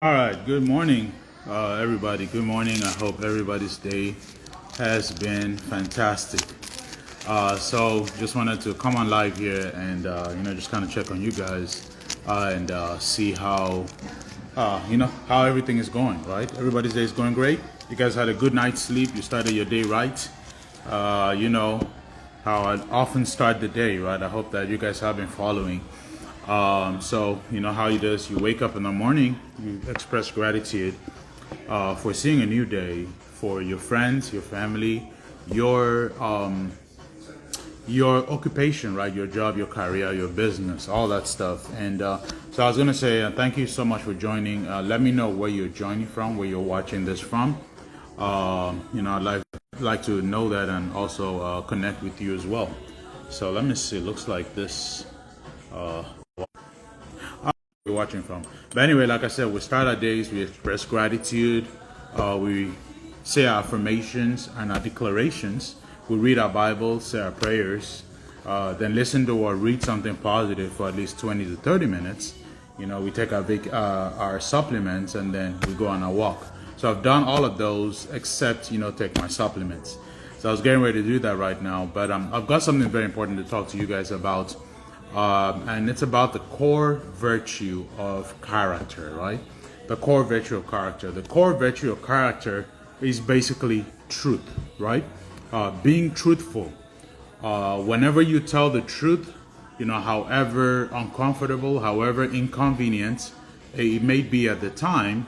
All right, good morning, everybody. Good morning. I hope everybody's day has been fantastic. So just wanted to come on live here and just kind of check on you guys and see how how everything is going. Right, everybody's day is going great. You guys had a good night's sleep. You started your day right. You know how I often start the day, right? I hope that you guys have been following. So you know how you do. You wake up in the morning, you express gratitude for seeing a new day, for your friends, your family, your occupation, right? Your job, your career, your business, all that stuff. And so I was gonna say thank you so much for joining. Let me know where you're joining from, where you're watching this from. I'd like to know that and also connect with you as well. So let me see. Looks like this. We're watching from. But anyway, like I said, we start our days, we express gratitude, we say our affirmations and our declarations, we read our Bible, say our prayers, then listen to or read something positive for at least 20 to 30 minutes. We take our supplements and then we go on a walk. So I've done all of those except, take my supplements. So I was getting ready to do that right now, but I've got something very important to talk to you guys about. And it's about the core virtue of character, right? The core virtue of character. The core virtue of character is basically truth, right? Being truthful. Whenever you tell the truth, however uncomfortable, however inconvenient it may be at the time,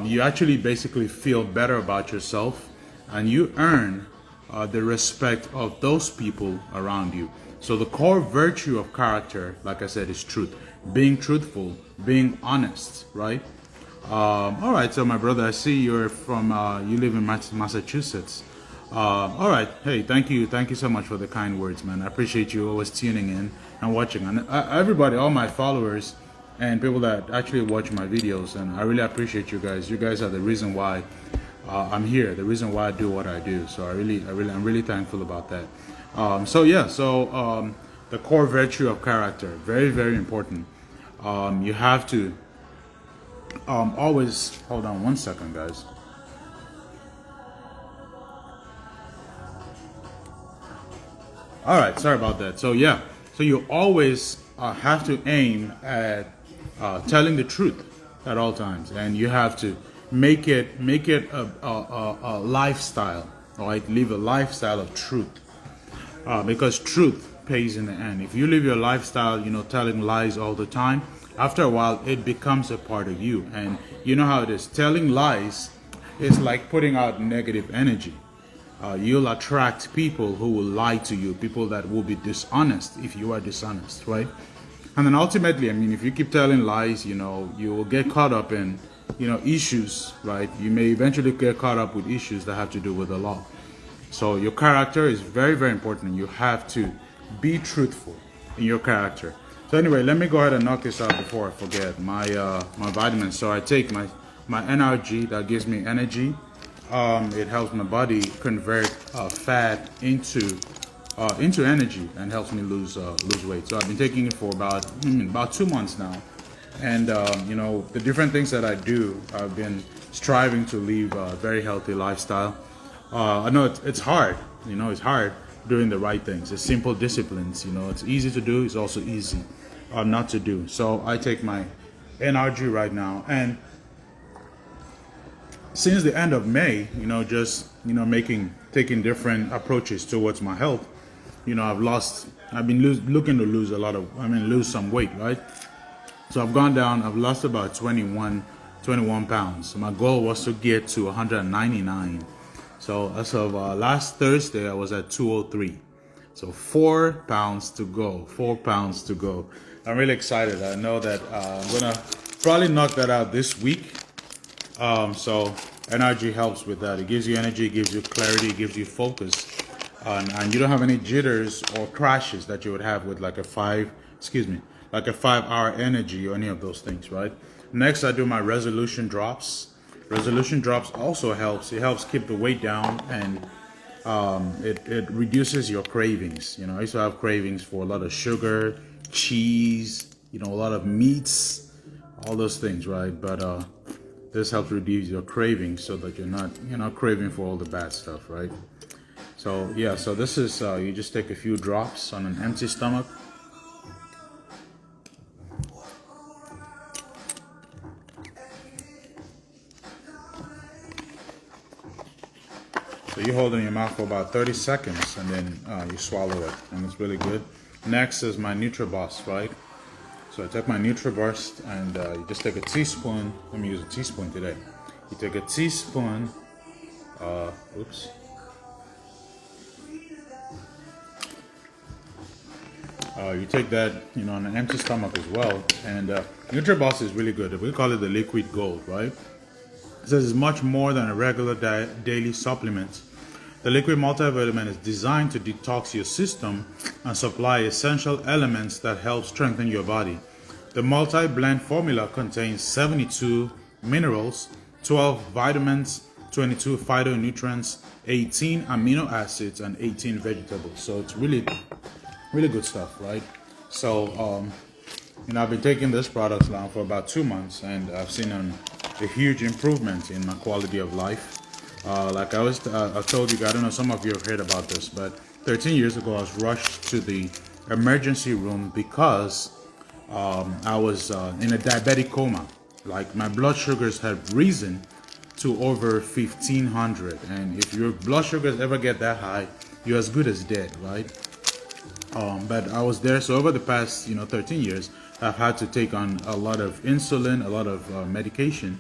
you actually basically feel better about yourself and you earn the respect of those people around you. So the core virtue of character, like I said, is truth. Being truthful, being honest, right? All right, so my brother, I see you're from, you live in Massachusetts. All right, hey, thank you so much for the kind words, man. I appreciate you always tuning in and watching. And everybody, all my followers and people that actually watch my videos, and I really appreciate you guys. You guys are the reason why I'm here, the reason why I do what I do. So I'm really thankful about that. The core virtue of character, very, very important. You have to always, hold on one second, guys. All right, sorry about that. So you always have to aim at telling the truth at all times, and you have to make it a lifestyle, right? Live a lifestyle of truth. Because truth pays in the end. If you live your lifestyle, telling lies all the time, after a while it becomes a part of you. And you know how it is. Telling lies is like putting out negative energy. You'll attract people who will lie to you, people that will be dishonest if you are dishonest, right? And then ultimately, if you keep telling lies, you will get caught up in, issues, right? You may eventually get caught up with issues that have to do with the law. So your character is very, very important. You have to be truthful in your character. So anyway, let me go ahead and knock this out before I forget. My vitamins. So I take my NRG that gives me energy. It helps my body convert fat into energy and helps me lose weight. So I've been taking it for about 2 months now. And the different things that I do, I've been striving to live a very healthy lifestyle. I know it's hard, it's hard doing the right things. It's simple disciplines, it's easy to do. It's also easy not to do. So I take my NRG right now. And since the end of May, taking different approaches towards my health, I've been looking to lose some weight, right? So I've gone down, I've lost about 21 pounds. So my goal was to get to 199. So as of last Thursday, I was at 203. So 4 pounds to go. 4 pounds to go. I'm really excited. I know that I'm gonna probably knock that out this week. So energy helps with that. It gives you energy, it gives you clarity, it gives you focus, and you don't have any jitters or crashes that you would have with like a 5-hour energy or any of those things, right? Next, I do my resolution drops. Resolution drops also helps. It helps keep the weight down, and it reduces your cravings. I used to have cravings for a lot of sugar, cheese, a lot of meats, all those things, right? But this helps reduce your cravings so that you're not craving for all the bad stuff, right? So yeah, so this is you just take a few drops on an empty stomach. So you hold it in your mouth for about 30 seconds and then you swallow it, and it's really good. Next is my NutriBoss, right? So I take my NutriBurst and you just take a teaspoon. Let me use a teaspoon today. You take a teaspoon. Oops. You take that, on an empty stomach as well. And NutriBoss is really good. We call it the liquid gold, right? It says it's much more than a regular daily supplement. The liquid multivitamin is designed to detox your system and supply essential elements that help strengthen your body. The multi-blend formula contains 72 minerals, 12 vitamins, 22 phytonutrients, 18 amino acids, and 18 vegetables. So it's really, really good stuff, right? So, I've been taking this product now for about 2 months, and I've seen a huge improvement in my quality of life. Like I told you, I don't know, some of you have heard about this, but 13 years ago I was rushed to the emergency room because I was in a diabetic coma. Like my blood sugars had risen to over 1500, and if your blood sugars ever get that high, you're as good as dead, right? But I was there. So over the past 13 years, I've had to take on a lot of insulin, a lot of medication,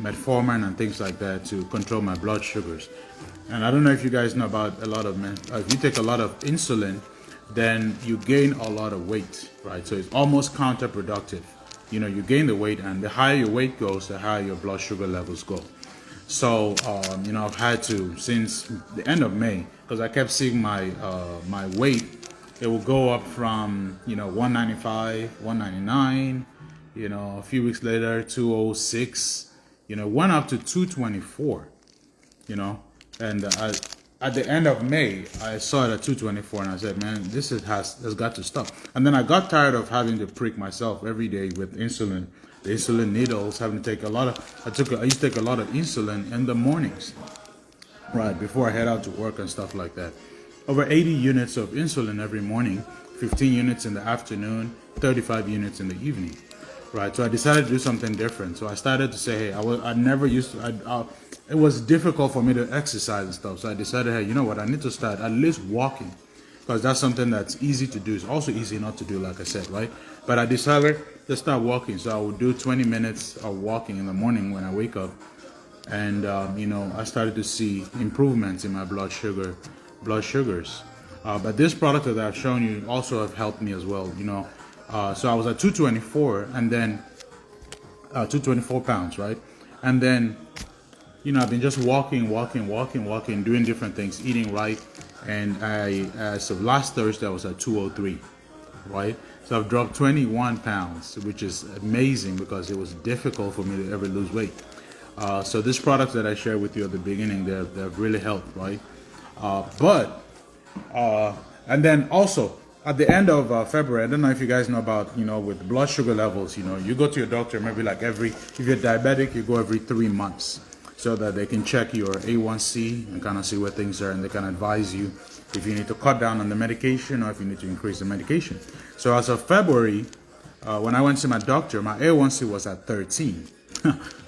metformin and things like that to control my blood sugars. And I don't know if you guys know about if you take a lot of insulin, then you gain a lot of weight, right? So it's almost counterproductive. You gain the weight, and the higher your weight goes, the higher your blood sugar levels go. So I've had to, since the end of May, because I kept seeing my weight. It will go up from 195, 199, a few weeks later 206, went up to 224, and at the end of May I saw it at 224, and I said, man, this has got to stop. And then I got tired of having to prick myself every day with insulin, the insulin needles, having to take I used to take a lot of insulin in the mornings, right, before I head out to work and stuff like that. Over 80 units of insulin every morning, 15 units in the afternoon, 35 units in the evening, right? So I decided to do something different. So I started to say, hey, I never used to, it was difficult for me to exercise and stuff. So I decided, hey, you know what, I need to start at least walking, because that's something that's easy to do. It's also easy not to do, like I said, right? But I decided to start walking. So I would do 20 minutes of walking in the morning when I wake up. And, I started to see improvements in my blood sugars. But this product that I've shown you also have helped me as well. So I was at 224, and then 224 pounds, right? And then I've been just walking, doing different things, eating right. And as of last Thursday, I was at 203, right? So I've dropped 21 pounds, which is amazing because it was difficult for me to ever lose weight. So this product that I shared with you at the beginning, they've really helped, right? And then also at the end of February, I don't know if you guys know about, with blood sugar levels, you go to your doctor maybe like if you're diabetic, you go every 3 months so that they can check your A1C and kind of see where things are, and they can advise you if you need to cut down on the medication or if you need to increase the medication. So as of February, when I went to my doctor, my A1C was at 13.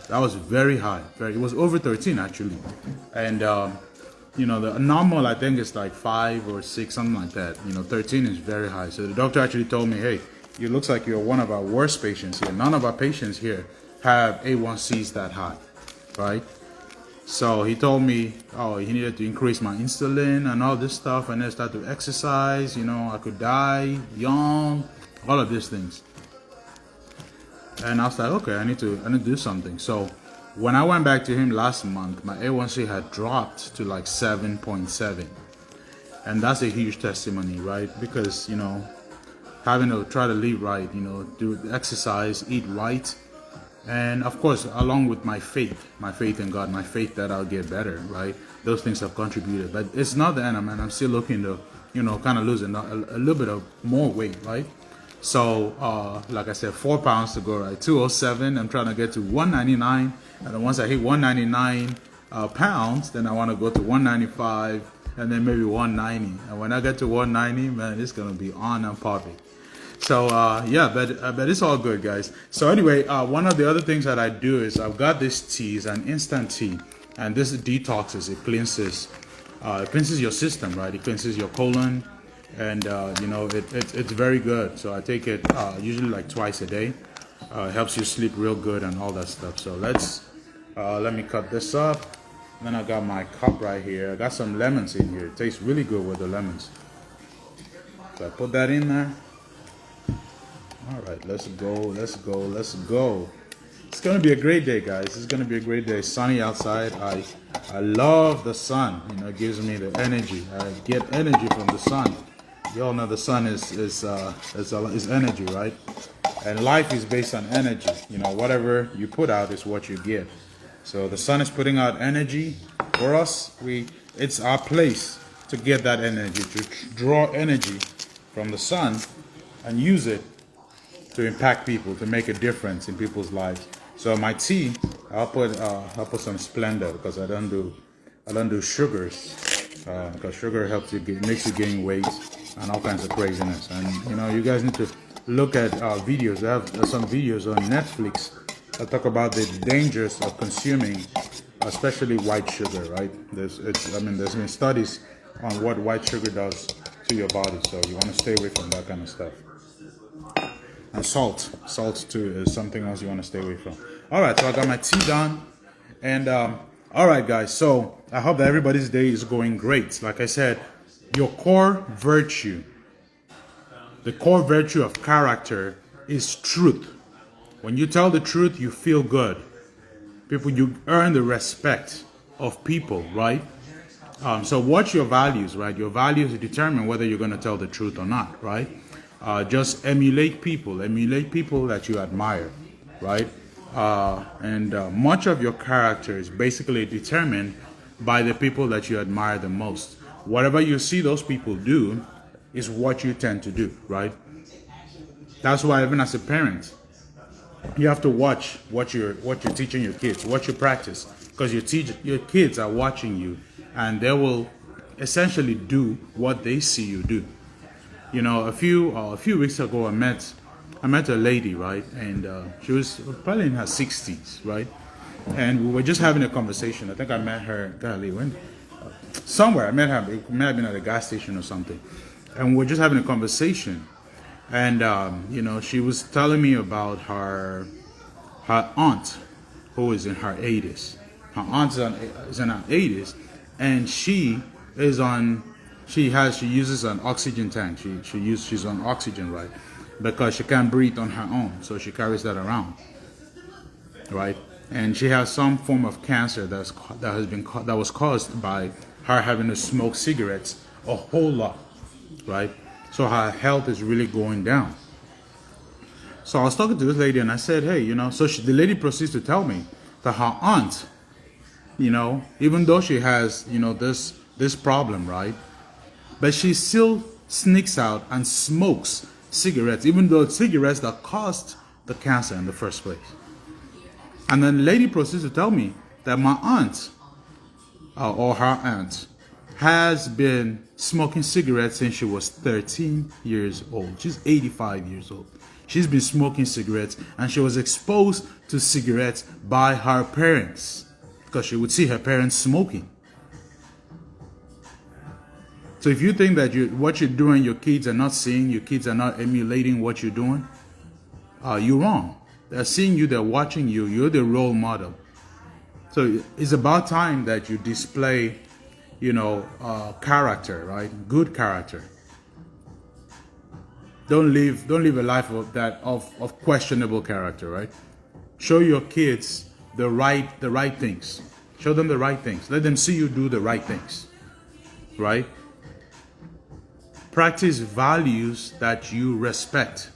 That was very high. It was over 13 actually. And the normal, I think, is like 5 or 6, something like that. 13 is very high. So the doctor actually told me, hey, it looks like you're one of our worst patients here. None of our patients here have A1Cs that high, right? So he told me, he needed to increase my insulin and all this stuff, and then start to exercise. I could die young, all of these things. And I was like, okay, I need to do something. So when I went back to him last month, my A1C had dropped to like 7.7. And that's a huge testimony, right? Because, having to try to live right, do exercise, eat right. And of course, along with my faith in God, my faith that I'll get better, right? Those things have contributed. But it's not the end, man. I'm still looking to, kind of losing a little bit of more weight, right? So, like I said, 4 pounds to go, right? 207. I'm trying to get to 199. And then once I hit 199 pounds, then I want to go to 195 and then maybe 190. And when I get to 190, man, it's going to be on and popping. So, yeah, but it's all good, guys. So anyway, one of the other things that I do is I've got this tea, it's an instant tea. And this detoxes, it cleanses your system, right? It cleanses your colon. And you know, it's very good. So I take it usually like twice a day. It helps you sleep real good and all that stuff. So let me cut this up. Then I got my cup right here. I got some lemons in here. It tastes really good with the lemons. So I put that in there. All right, let's go. It's gonna be a great day, guys. It's gonna be a great day. Sunny outside. I love the sun. You know, it gives me the energy. I get energy from the sun. You all know the sun is energy, right? And life is based on energy. You know, whatever you put out is what you get. So the sun is putting out energy for us. It's our place to get that energy, to draw energy from the sun and use it to impact people, to make a difference in people's lives. So my tea, I'll put some Splenda because I don't do sugars because sugar makes you gain weight and all kinds of craziness. And you know, you guys need to look at videos. I have some videos on Netflix that talk about the dangers of consuming, especially white sugar. Right? There's been studies on what white sugar does to your body. So you want to stay away from that kind of stuff. And salt too is something else you want to stay away from. All right, so I got my tea done, and all right, guys. So I hope that everybody's day is going great. Like I said, your core virtue, the core virtue of character is truth. When you tell the truth, you feel good. You earn the respect of people, right? So watch your values, right? Your values determine whether you're going to tell the truth or not, right? Just emulate people that you admire, right? And much of your character is basically determined by the people that you admire the most. Whatever you see those people do is what you tend to do, right? That's why even as a parent, you have to watch what you're teaching your kids, what you practice, because your kids are watching you, and they will essentially do what they see you do. You know, a few weeks ago, I met a lady, right, and she was probably in her 60s, right, and we were just having a conversation. I think I met her, somewhere. I met her. It may have been at a gas station or something, and we were just having a conversation. And you know, she was telling me about her aunt, who is in her 80s. Her aunt is in her 80s, and she uses an oxygen tank. She's on oxygen, right? Because she can't breathe on her own, so she carries that around, right? And she has some form of cancer that was caused by her having to smoke cigarettes a whole lot, right? So her health is really going down. So I was talking to this lady and I said, hey, you know, the lady proceeds to tell me that her aunt, you know, even though she has, you know, this problem, right? But she still sneaks out and smokes cigarettes, even though it's cigarettes that caused the cancer in the first place. And then the lady proceeds to tell me that my aunt, or her aunt, has been smoking cigarettes since she was 13 years old. She's 85 years old. She's been smoking cigarettes, and she was exposed to cigarettes by her parents because she would see her parents smoking. So if you think that what you're doing, your kids are not seeing, your kids are not emulating what you're doing, you're wrong. They're seeing you, they're watching you, you're the role model. So it's about time that you display, you know, character, right? Good character. Don't live a life of questionable character, right? Show your kids the right things. Show them the right things. Let them see you do the right things, right? Practice values that you respect.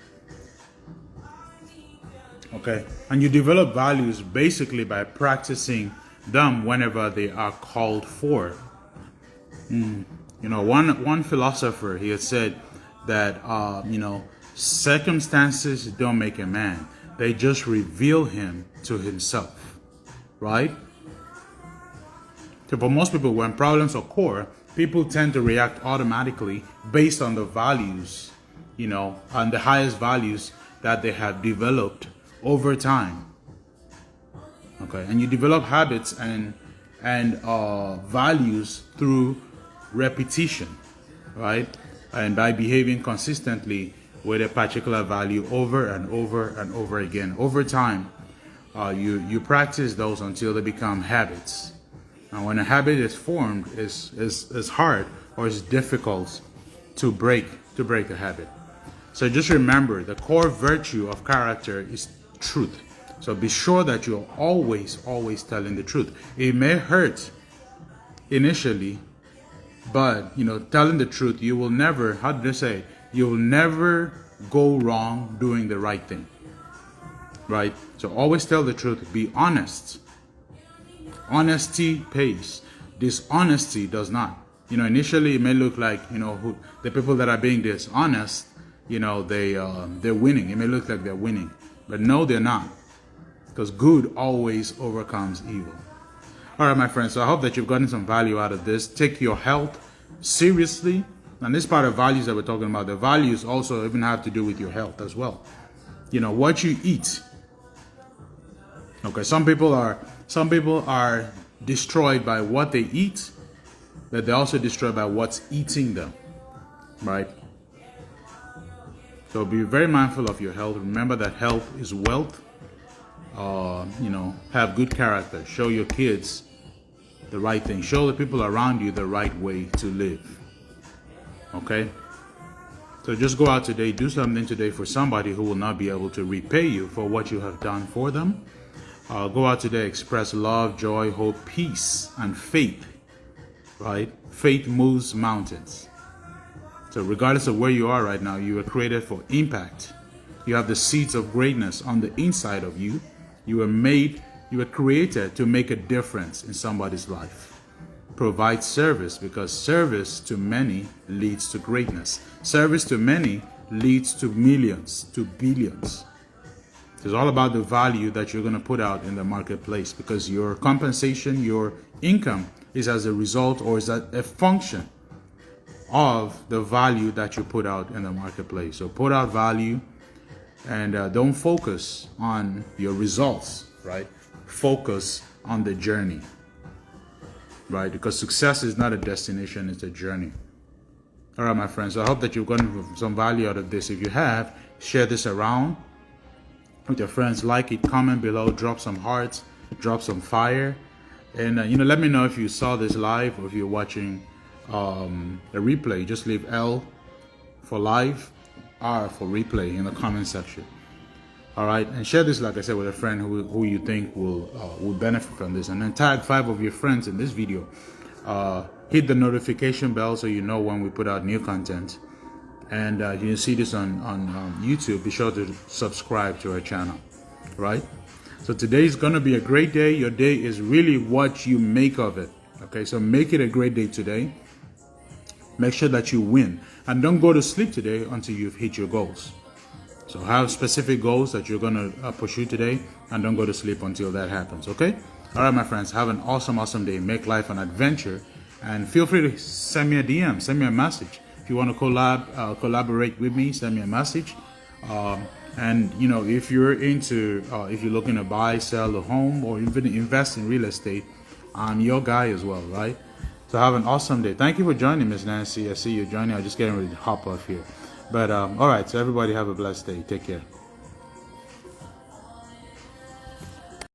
Okay, and you develop values basically by practicing them whenever they are called for. You know, one philosopher, he had said that you know, Circumstances don't make a man. They just reveal him to himself, right? So for most people, when problems occur, people tend to react automatically based on the values, and the highest values that they have developed over time. Okay, and you develop habits and values through repetition, right? And by behaving consistently with a particular value over and over and over again. Over time, you practice those until they become habits. And when a habit is formed, it's hard or it's difficult to break a habit. So just remember, the core virtue of character is truth. So be sure that you're always telling the truth. It may hurt initially, but telling the truth, you will never, how did I say? You will never go wrong doing the right thing. Right? So always tell the truth. Be honest. Honesty pays. Dishonesty does not. Initially it may look like, the people that are being dishonest, they're winning. It may look like they're winning, but no, they're not. Because good always overcomes evil. All right, my friends. So I hope that you've gotten some value out of this. Take your health seriously. And this part of values that we're talking about, the values also even have to do with your health as well. What you eat. Okay, some people are destroyed by what they eat, but they're also destroyed by what's eating them. Right? So be very mindful of your health. Remember that health is wealth. Have good character. Show your kids the right thing. Show the people around you the right way to live. Okay? So just go out today, do something today for somebody who will not be able to repay you for what you have done for them. Go out today, express love, joy, hope, peace, and faith. Right? Faith moves mountains. So regardless of where you are right now, you were created for impact. You have the seeds of greatness on the inside of you. You were created to make a difference in somebody's life. Provide service, because service to many leads to greatness. Service to many leads to millions, to billions. It's all about the value that you're going to put out in the marketplace, because your compensation, your income is as a result, or is a function of the value that you put out in the marketplace. So put out value. And don't focus on your results, right? Focus on the journey, right? Because success is not a destination, it's a journey. All right, my friends. So I hope that you've gotten some value out of this. If you have, share this around with your friends. Like it, comment below, drop some hearts, drop some fire. And, let me know if you saw this live or if you're watching a replay. Just leave L for live, R for replay in the comment section. All right, and share this, like I said, with a friend who you think will benefit from this, and then tag 5 of your friends in this video. Hit the notification bell so you know when we put out new content, and you see this on YouTube. Be sure to subscribe to our channel. Right? So today is gonna be a great day. Your day is really what you make of it. Okay, so make it a great day today. Make sure that you win. And don't go to sleep today until you've hit your goals. So have specific goals that you're going to pursue today, and don't go to sleep until that happens, okay? All right, my friends, have an awesome day. Make life an adventure. And feel free to send me a DM, send me a message. If you want to collaborate with me, send me a message. And, if you're if you're looking to buy, sell a home, or even invest in real estate, I'm your guy as well, right? So have an awesome day. Thank you for joining, Miss Nancy. I see you joining. I'm just getting ready to hop off here. But all right, so everybody have a blessed day. Take care.